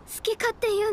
好き勝手言う。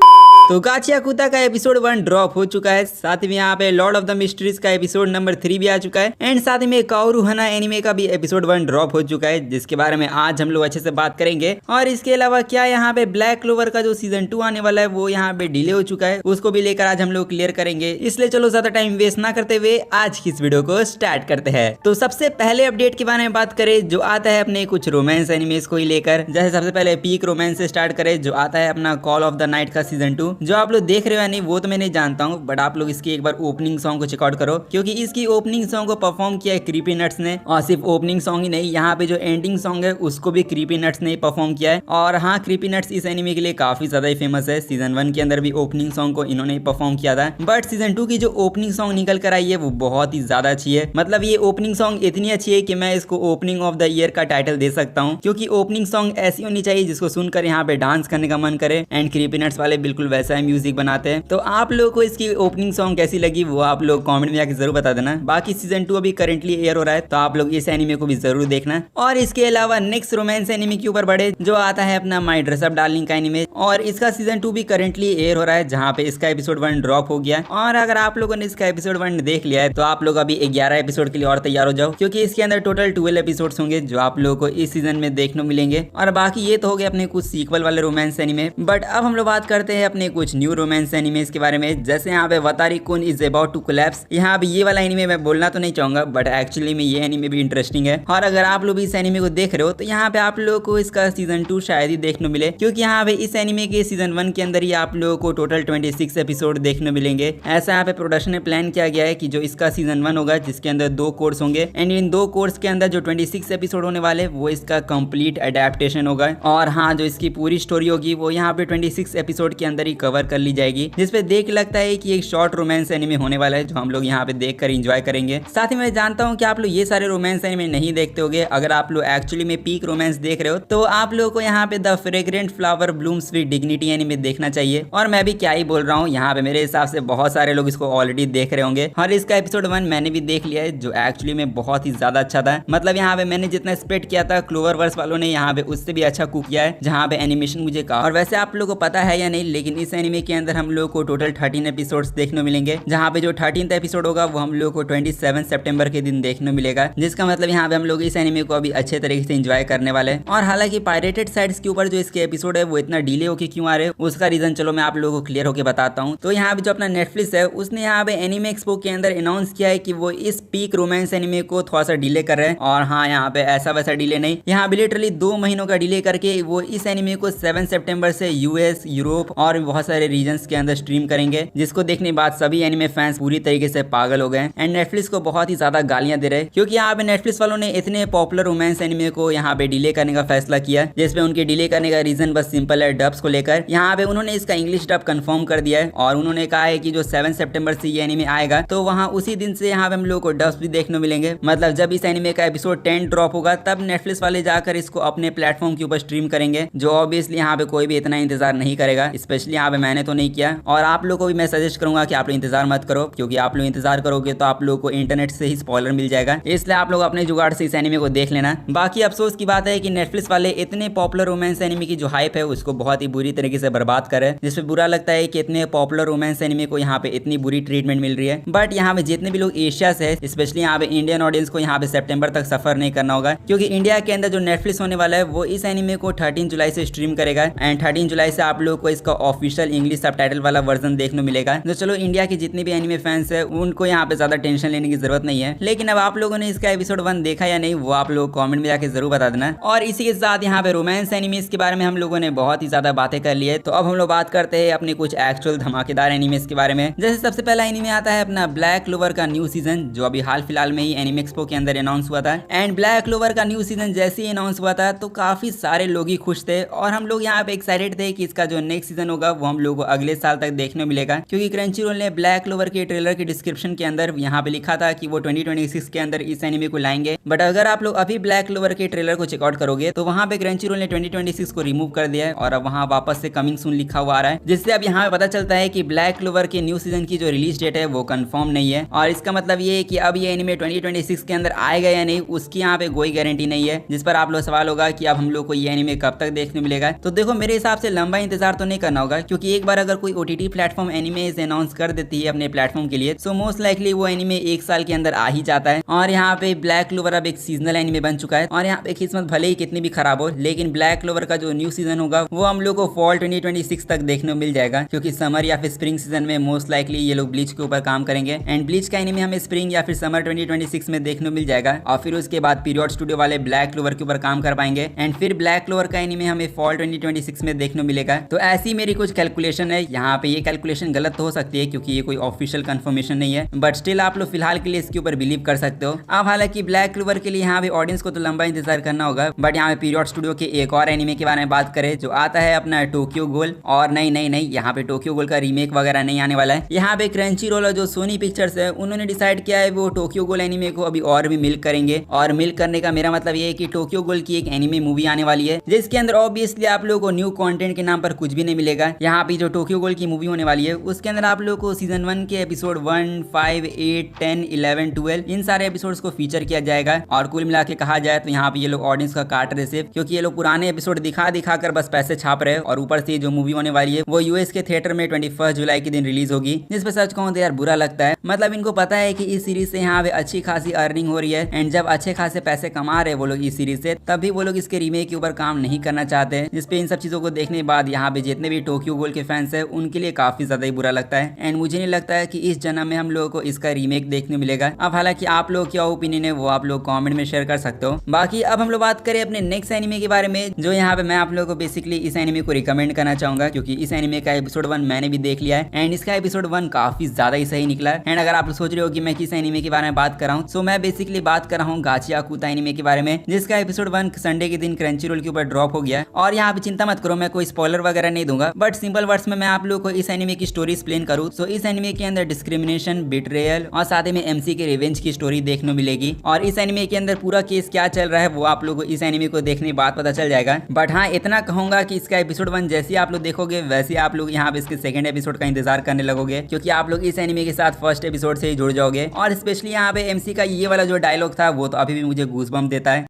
तो गाचिया कुत्ता का एपिसोड 1 ड्रॉप हो चुका है। साथ ही में यहाँ पे लॉर्ड ऑफ द मिस्ट्रीज का एपिसोड नंबर 3 भी आ चुका है एंड साथ ही में काओरू हना एनिमे का भी एपिसोड 1 ड्रॉप हो चुका है, जिसके बारे में आज हम लोग अच्छे से बात करेंगे। और इसके अलावा क्या यहाँ पे ब्लैक क्लोवर का जो सीजन 2 आने वाला है वो यहाँ पे डिले हो चुका है, उसको भी लेकर आज हम लोग क्लियर करेंगे। इसलिए चलो ज्यादा टाइम वेस्ट ना करते हुए आज की इस वीडियो को स्टार्ट करते हैं। तो सबसे पहले अपडेट के बारे में बात करें जो आता है अपने कुछ रोमांस एनिमेज को ही लेकर। जैसे सबसे पहले पीक रोमांस से स्टार्ट करें जो आता है अपना कॉल ऑफ द नाइट का सीजन 2, जो आप लोग देख रहे हो या नहीं वो तो मैं नहीं जानता हूँ, बट आप लोग इसकी एक बार ओपनिंग सॉन्ग को चेकआउट करो, क्योंकि इसकी ओपनिंग सॉन्ग को परफॉर्म किया है क्रीपी नट्स ने। और सिर्फ ओपनिंग सॉन्ग ही नहीं, यहाँ पे जो एंडिंग सॉन्ग है उसको भी क्रीपी नट्स ने परफॉर्म किया है। और हाँ, क्रीपी नट्स इस एनिमे के लिए काफी ज्यादा ही फेमस है। सीजन 1 के अंदर भी ओपनिंग सॉन्ग को इन्होंने परफॉर्म किया था, बट सीजन 2 की जो ओपनिंग सॉन्ग निकल कर आई है वो बहुत ही ज्यादा अच्छी है। मतलब ये ओपनिंग सॉन्ग इतनी अच्छी है कि मैं इसको ओपनिंग ऑफ द ईयर का टाइटल दे सकता हूँ, क्योंकि ओपनिंग सॉन्ग ऐसी होनी चाहिए जिसको सुनकर यहाँ पे डांस करने का मन करे। एंड क्रीपी नट्स वाले बिल्कुल वैसा ही म्यूजिक बनाते हैं। तो आप लोगों को इसकी ओपनिंग सॉन्ग कैसी लगी वो आप लोग कमेंट में जाकर जरूर बता देना। बाकी सीजन 2 अभी करंटली एयर हो रहा है, तो आप लोग इस एनिमे को भी जरूर देखना। और इसके अलावा नेक्स्ट रोमांस एनिमे के ऊपर बढ़े जो आता है अपना माय ड्रेस अप डार्लिंग का एनिमे, और इसका सीजन 2 भी करंटली एयर हो रहा है, जहाँ पे इसका एपिसोड 1 ड्रॉप हो गया। और अगर आप लोगों ने इसका एपिसोड 1 देख लिया है तो आप लोग अभी 11 एपिसोड के लिए और तैयार हो जाओ, क्योंकि इसके अंदर टोटल 12 एपिसोड होंगे जो आप लोगों को इस सीजन में देखने मिलेंगे। और बाकी ये तो हो गए अपने कुछ सीक्वल वाले रोमांस एनिमे, बट अब हम लोग बात करते हैं अपने कुछ न्यू रोमांस एनिमेज के बारे में। जैसे यहाँ पे वतारी कुन इज अबाउट टू कोलैप्स, यहाँ पे ये वाला एनिमे मैं बोलना तो नहीं चाहूंगा, बट एक्चुअली में ये एनिमे भी इंटरेस्टिंग है। और अगर आप लोग इस एनिमे को देख रहे हो तो यहाँ पे आप लोगों को इसका सीजन 2 शायद ही देखने मिले, क्योंकि यहाँ पे इस एनिमे के सीजन 1 के अंदर ही आप लोगों को टोटल 26 एपिसोड देखने मिलेंगे। ऐसा यहाँ पे प्रोडक्शन ने प्लान किया गया है कि जो इसका सीजन 1 होगा जिसके अंदर 2 कोर्स होंगे, एंड इन 2 कोर्स के अंदर जो 26 एपिसोड होने वाले वो इसका कंप्लीट अडेप्टेशन होगा। और हाँ, जो इसकी पूरी स्टोरी होगी वो यहाँ पे 26 एपिसोड के अंदर ही कवर कर ली जाएगी, जिसपे देख लगता है कि एक शॉर्ट रोमांस एनिमे होने वाला है जो हम लोग यहाँ पे देखकर एंजॉय करेंगे। साथ ही मैं जानता हूँ कि आप लोग ये सारे रोमांस एनिमे नहीं देखते होगे। अगर आप लोग एक्चुअली में पीक रोमांस देख रहे हो तो आप लोगों को यहाँ पे the fragrant flower blooms with dignity anime देखना चाहिए। और मैं भी क्या ही बोल रहा हूँ, यहाँ पे मेरे हिसाब से बहुत सारे लोग इसको ऑलरेडी देख रहे होंगे। और इसका एपिसोड 1 मैंने भी देख लिया है, जो एक्चुअली में बहुत ही ज्यादा अच्छा था। मतलब यहाँ पे मैंने जितना एक्सपेक्ट किया था क्लोवर वर्स वालों ने यहाँ पे उससे भी अच्छा कुक किया है, जहाँ पे एनिमेशन मुझे कहा। और वैसे आप लोगों को पता है या नहीं, लेकिन इस एनिमे के अंदर हम लोग को टोटल 13 एपिसोड्स देखने मिलेंगे, जहाँ पे जो 13th एपिसोड होगा वो हम लोग को 27 सितंबर के दिन देखने मिलेगा, जिसका मतलब यहाँ पे हम लोग इस एनिमे को अभी अच्छे तरीके से एंजॉय करने वाले हैं। और हालांकि पायरेटेड साइट्स के ऊपर जो इसके एपिसोड है वो इतना डिले होके क्यों आ रहे हैं उसका रीजन चलो मैं आप लोगों को क्लियर होकर बताता हूँ। तो यहाँ पे जो अपना नेटफ्लिक्स है उसने यहाँ पे एनिमे एक्सपो के अंदर अनाउंस किया है कि वो इस पीक रोमांस एनिमे को थोड़ा सा डिले कर रहे हैं। और हाँ, यहाँ पे ऐसा वैसा डिले नहीं, यहाँ पे लिटरली 2 महीनों का डिले करके वो इस एनिमे को 7 सितंबर से यूएस, यूरोप और बहुत सारे रीजन्स के अंदर स्ट्रीम करेंगे, जिसको देखने के बाद सभी एनिमे फैंस पूरी तरीके से पागल हो गए। एंड नेटफ्लिक्स को बहुत ही ज्यादा गालियां दे रहे, क्योंकि यहाँ पे नेटफ्लिक्स वालों ने इतने पॉपुलर रोमांस एनिमे को यहाँ पे डिले करने का फैसला किया, जिसपे उनके डिले करने का रीजन बस सिंपल है डब्स को लेकर। यहाँ पे उन्होंने इसका इंग्लिश डब कंफर्म कर दिया है, और उन्होंने कहा है कि जो 7 सितंबर से ये एनिमे आएगा तो वहाँ उसी दिन से यहाँ पे हम लोग को डब्स भी देखने मिलेंगे। मतलब जब इस एनिमे का एपिसोड 10 ड्रॉप होगा तब नेटफ्लिक्स वाले जाकर इसको अपने प्लेटफॉर्म के ऊपर स्ट्रीम करेंगे, जो ऑब्वियसली यहाँ पे कोई भी इतना इंतजार नहीं करेगा। स्पेशली यहाँ पे मैंने तो नहीं किया, और आप लोग को भी मैं सजेस्ट करूंगा कि आप लोग इंतजार मत करो, क्योंकि आप लोग इंतजार करोगे तो आप लोगों को इंटरनेट से ही स्पॉइलर मिल जाएगा। इसलिए आप लोग अपने जुगाड़ से इस एनिमे को देख लेना। बाकी अफसोस की बात है कि नेटफ्लिक्स वाले इतने पॉपुलर रोमांस एनिमे की जो हाइप है उसको बहुत ही बुरी तरीके से बर्बाद करे, जिसपे बुरा लगता है कि इतने पॉपुलर रोमांस एनिमे को यहाँ पे इतनी बुरी ट्रीटमेंट मिल रही है। बट यहाँ पे जितने भी लोग एशिया से है, स्पेशली यहाँ पे इंडियन ऑडियंस को यहाँ पे सितंबर तक सफर नहीं करना होगा, क्योंकि इंडिया के अंदर जो नेटफ्लिक्स होने वाला है वो इस एनिमे को 13 जुलाई से स्ट्रीम करेगा। एंड 13 जुलाई से आप लोग को इसका ऑफिशियल इंग्लिश सबटाइटल वाला वर्जन देखने मिलेगा। तो चलो, इंडिया के जितने भी एनिमे फैंस है उनको यहाँ पे ज्यादा टेंशन लेने की जरूरत नहीं है। लेकिन अब आप लोगों ने इसका एपिसोड 1 देखा या नहीं वो आप लोग कमेंट में जाके जरूर बता देना। और इसी के साथ यहाँ पे रोमांस एनिमेज के बारे में हम लोगों ने बहुत ही ज्यादा बातें कर ली है, तो अब हम लोग बात करते हैं अपने कुछ एक्चुअल धमाकेदार एनिमेज के बारे में। जैसे सबसे पहला एनिमे आता है अपना ब्लैक क्लोवर का न्यू सीजन, जो अभी हाल फिलहाल में ही एनिमे एक्सपो के अंदर अनाउंस हुआ था। एंड ब्लैक क्लोवर का न्यू सीजन जैसे ही अनाउंस हुआ था तो काफी सारे लोग ही खुश थे, और हम लोग यहाँ पे एक्साइटेड थे कि इसका जो नेक्स्ट सीजन होगा वो हम लोग को अगले साल तक देखने मिलेगा, क्योंकि क्रंचीरोल ने ब्लैक क्लोवर के ट्रेलर के डिस्क्रिप्शन के अंदर यहाँ पे लिखा था कि वो 2026 के अंदर इस एनिमे को लाएंगे। बट अगर आप लोग अभी ब्लैक क्लोवर के ट्रेलर को चेकआउट करोगे तो वहाँ पे क्रंचीरोल ने 2026 को रिमूव कर दिया है, और अब वहाँ वापस से कमिंग सून लिखा हुआ आ रहा है, जिससे अब यहाँ पे पता चलता है कि ब्लैक क्लोवर के न्यू सीजन की जो रिलीज डेट है वो कंफर्म नहीं है। और इसका मतलब ये है कि अब ये एनिमे 2026 के अंदर आएगा या नहीं उसकी यहाँ पे कोई गारंटी नहीं है, जिस पर आप लोग सवाल होगा कि अब हम लोग को ये एनिमे कब तक देखने मिलेगा। तो देखो, मेरे हिसाब से लंबा इंतजार तो नहीं करना होगा, क्योंकि एक बार अगर कोई OTT प्लेटफॉर्म एनिमे अनाउंस कर देती है अपने प्लेटफॉर्म के लिए, सो मोस्ट लाइकली वो एनिमे 1 साल के अंदर आ ही जाता है। और यहाँ पे ब्लैक क्लोवर अब एक सीजनल एनिमे बन चुका है। और यहाँ पे किस्मत भले ही कितनी भी खराब हो, लेकिन ब्लैक क्लोवर का जो न्यू सीजन होगा वो हम लोग को फॉल 2026 तक देखने को मिल जाएगा, क्योंकि समर या फिर स्प्रिंग सीजन में मोस्ट लाइकली ये लोग ब्लीच के ऊपर काम करेंगे। एंड ब्लीच का एनिमे हमें स्प्रिंग या फिर समर 2026 में देखने को मिल जाएगा। और फिर उसके बाद पीरियड स्टूडियो वाले ब्लैक क्लोवर के ऊपर काम कर पाएंगे, एंड फिर ब्लैक क्लोवर का एनिमे हमें फॉल 2026 में देखने को मिलेगा। तो ऐसी मेरी कुछ कैलकुलेशन है। यहाँ पे ये कैलकुलेशन गलत तो हो सकती है, क्योंकि ये कोई ऑफिशियल कंफर्मेशन नहीं है, बट स्टिल आप लोग फिलहाल के लिए इसके ऊपर बिलीव कर सकते हो। अब हालांकि ब्लैक क्लोवर के लिए यहाँ पे ऑडियंस को तो लंबा इंतजार करना होगा, बट यहाँ पे पीरियड स्टूडियो के एक और एनिमे के बारे में बात करें जो आता है अपना टोक्यो गोल। और नहीं, यहाँ पे टोक्यो गोल का रीमेक वगैरह नहीं आने वाला है। यहाँ पे क्रंची रोल जो सोनी पिक्चर्स है उन्होंने डिसाइड किया है वो टोक्यो गोल एनिमे को अभी और भी मिल्क करेंगे। और मिल्क करने का मेरा मतलब ये है कि टोक्यो गोल की एक एनिमे मूवी आने वाली है, जिसके अंदर ऑब्वियसली आप लोगों को न्यू कंटेंट के नाम पर कुछ भी नहीं मिलेगा। यहाँ पे जो टोक्यो गोल की मूवी होने वाली है उसके अंदर आप लोगों को सीजन 1 के एपिसोड 1, 5, 8, 10, 11, 12 इन सारे एपिसोड्स को फीचर किया जाएगा। और कुल मिला के कहा जाए तो यहाँ पे ये लोग ऑडियंस का काट रहे सिर्फ, क्योंकि ये लोग पुराने एपिसोड दिखा कर बस पैसे छाप रहे हैं। और ऊपर से जो मूवी होने वाली है वो यूएस के थिएटर में 21 जुलाई के दिन रिलीज होगी, जिस पे सच कहूं तो यार बुरा लगता है। मतलब इनको पता है कि इस सीरीज से यहाँ पे अच्छी खासी अर्निंग हो रही है, एंड जब अच्छे खासे पैसे कमा रहे वो लोग इस सीरीज से, तब भी वो लोग इसके रीमेक के ऊपर काम नहीं करना चाहते, जिसपे इन सब चीजों को देखने के बाद यहाँ पे जितने भी टोक्यो गोल के फैंस है उनके लिए काफी ज्यादा ही बुरा लगता है। एंड मुझे नहीं लगता है कि इस जन्म में हम लोगों को इसका रीमेक देखने मिलेगा। अब हालांकि आप लोग क्या ओपिनियन है वो आप लोग कमेंट में शेयर कर सकते हो। बाकी अब हम लोग बात करें अपने नेक्स्ट एनिमे के बारे में, जो यहाँ पे मैं आप लोगों को बेसिकली इस एनिमे को रिकमेंड करना चाहूंगा, क्योंकि इस एनिमे का एपिसोड 1 मैंने भी देख लिया है, एंड इसका एपिसोड 1 काफी ज्यादा ही सही निकला है। एंड अगर आप सोच रहे हो कि मैं किस एनिमे के बारे में बात कर रहा हूँ, सो मैं बेसिकली बात कर रहा हूँ गाचिया कुता एनिमे के बारे में, जिसका एपिसोड 1 संडे के दिन क्रंची रोल के ऊपर ड्रॉप हो गया। और यहाँ पे चिंता मत करो, मैं कोई स्पॉइलर वगैरह नहीं दूंगा, बट सिंपल वर्ड्स में मैं आप लोगों को इस एनिमे की स्टोरी एक्सप्लेन करूँ तो इस एनिमे के अंदर डिस्क्रिमिनेशन, बिट्रेयल और साथ में MC के रिवेंज की स्टोरी देखने मिलेगी। और इस एनिमे के अंदर पूरा केस क्या चल रहा है वो आप लोगों को इस एनिमे को देखने के बाद पता चल जाएगा। बट हाँ, इतना कहूंगा कि इसका एपिसोड 1 जैसे आप लोग देखोगे वैसे आप लोग यहाँ पे इसके सेकंड एपिसोड का इंतजार करने लगोगे, क्योंकि आप लोग इस एनिमे के साथ फर्स्ट एपिसोड से ही जुड़ जाओगे। और स्पेशली यहाँ पे MC का ये वाला जो डायलॉग था वो तो अभी भी मुझे गूज़बम्प देता है।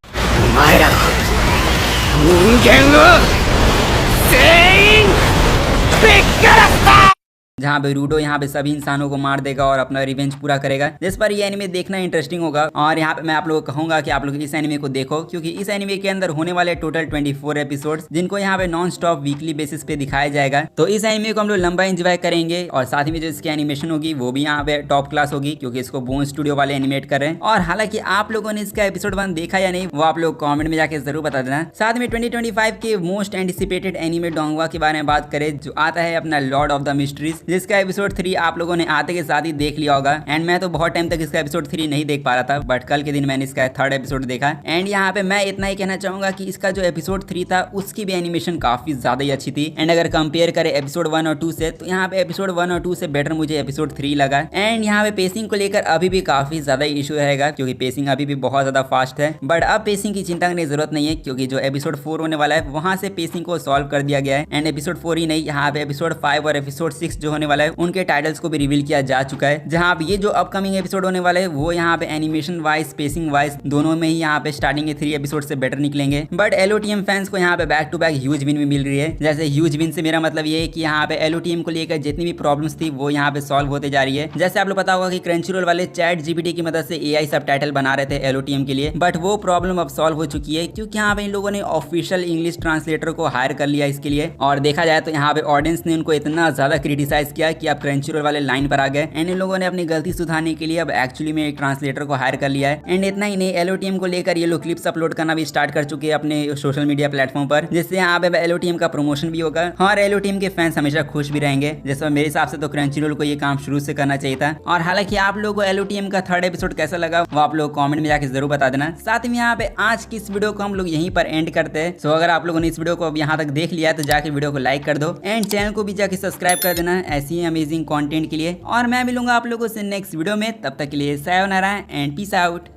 जहाँ पे रूडो यहाँ पे सभी इंसानों को मार देगा और अपना रिवेंज पूरा करेगा, जिस पर ये एनिमे देखना इंटरेस्टिंग होगा। और यहाँ पे मैं आप लोगों को कहूंगा कि आप लोग इस एनिमे को देखो, क्योंकि इस एनिमे के अंदर होने वाले टोटल 24 एपिसोड्स, जिनको यहाँ पे नॉन स्टॉप वीकली बेसिस पे दिखाया जाएगा। तो इस एनिमे को हम लोग लंबा एंजॉय करेंगे। और साथ ही में जो इसकी एनिमेशन होगी वो भी यहाँ पे टॉप क्लास होगी, क्योंकि इसको बोन स्टूडियो वाले एनिमेट कर रहे हैं। और हालांकि आप लोगों ने इसका एपिसोड 1 देखा या नहीं वो आप लोग कॉमेंट में जाके जरूर बता देना। साथ में 2025 के मोस्ट एंटिसिपेटेड एनिमे डोंगवा के बारे में बात करें, जो आता है अपना लॉर्ड ऑफ द मिस्ट्रीज, जिसका एपिसोड 3 आप लोगों ने आते के साथ ही देख लिया होगा। एंड मैं तो बहुत टाइम तक इसका एपिसोड 3 नहीं देख पा रहा था, बट कल के दिन मैंने इसका 3rd एपिसोड देखा। एंड यहाँ पे मैं इतना ही कहना चाहूंगा कि इसका जो एपिसोड 3 था उसकी भी एनिमेशन काफी ज्यादा ही अच्छी थी। एंड अगर कंपेयर करें एपिसोड 1 और 2 से, तो यहाँ पे एपिसोड 1 और 2 से बेटर मुझे एपिसोड 3 लगा। एंड यहाँ पे पेसिंग को लेकर अभी भी काफी ज्यादा इशू रहेगा, क्योंकि पेसिंग अभी भी बहुत ज्यादा फास्ट है। बट अब पेसिंग की चिंता करने की जरूरत नहीं है, क्योंकि जो एपिसोड 4 होने वाला है वहां से पेसिंग को सॉल्व कर दिया गया है। एंड एपिसोड 4 ही नहीं, यहाँ पे एपिसोड 5 और एपिसोड 6 जो होने वाला है उनके टाइटल्स को भी रिवील किया जा चुका है। जहां अब ये जो अपकमिंग एपिसोड होने वाले हैं वो यहाँ पे एनिमेशन वाइज, स्पेसिंग वाइज दोनों में ही यहाँ पे स्टार्टिंग के 3 एपिसोड से बेटर निकलेंगे। बट LOTM फैंस को यहाँ पे back to back huge win भी मिल रही है। जैसे ह्यूज विन से मेरा मतलब ये है कि यहाँ पे LOTM को लेकर जितनी भी प्रॉब्लम्स थी वो यहाँ पे सॉल्व होते जा रही है। जैसे आप लोग पता होगा कि क्रंचीरोल वाले ChatGPT की मदद से AI सबटाइटल बना रहे थे LOTM के लिए, बट वो प्रॉब्लम अब सॉल्व हो चुकी है, क्योंकि यहाँ पे इन लोगों ने ऑफिशियल इंग्लिश ट्रांसलेटर को हायर कर लिया इसके लिए। और देखा जाए तो यहाँ पे ऑडियंस ने उनको इतना ज्यादा क्रिटिसाइज किया कि आप क्रंचीरोल वाले लाइन पर आ गए। एंड इन लोगों ने अपनी गलती सुधारने के लिए अब एक्चुअली में एक ट्रांसलेटर को हायर कर लिया है। एंड इतना ही नहीं, LOTM को लेकर ये लोग क्लिप्स अपलोड करना भी स्टार्ट कर चुके हैं अपने सोशल मीडिया प्लेटफॉर्म पर, जिससे यहाँ पे LOTM का प्रमोशन भी होगा। और LOTM के फैंस हमेशा खुश भी रहेंगे। जैसे मेरे हिसाब से तो क्रंचीरोल को ये काम शुरू से करना चाहिए था। और हालांकि आप लोगों को LOTM का 3rd एपिसोड कैसा लगा वो आप लोग कमेंट में जाकर जरूर बता देना। साथ में यहाँ पे आज की इस वीडियो को हम लोग यहीं पर एंड करते हैं। सो अगर आप लोगों ने इस वीडियो को अब यहाँ तक देख लिया है तो जाके वीडियो को लाइक कर दो, एंड चैनल को भी जाके सब्सक्राइब कर देना ऐसी अमेजिंग कंटेंट के लिए। और मैं मिलूंगा आप लोगों से नेक्स्ट वीडियो में, तब तक के लिए सायोनारा एंड पीस आउट।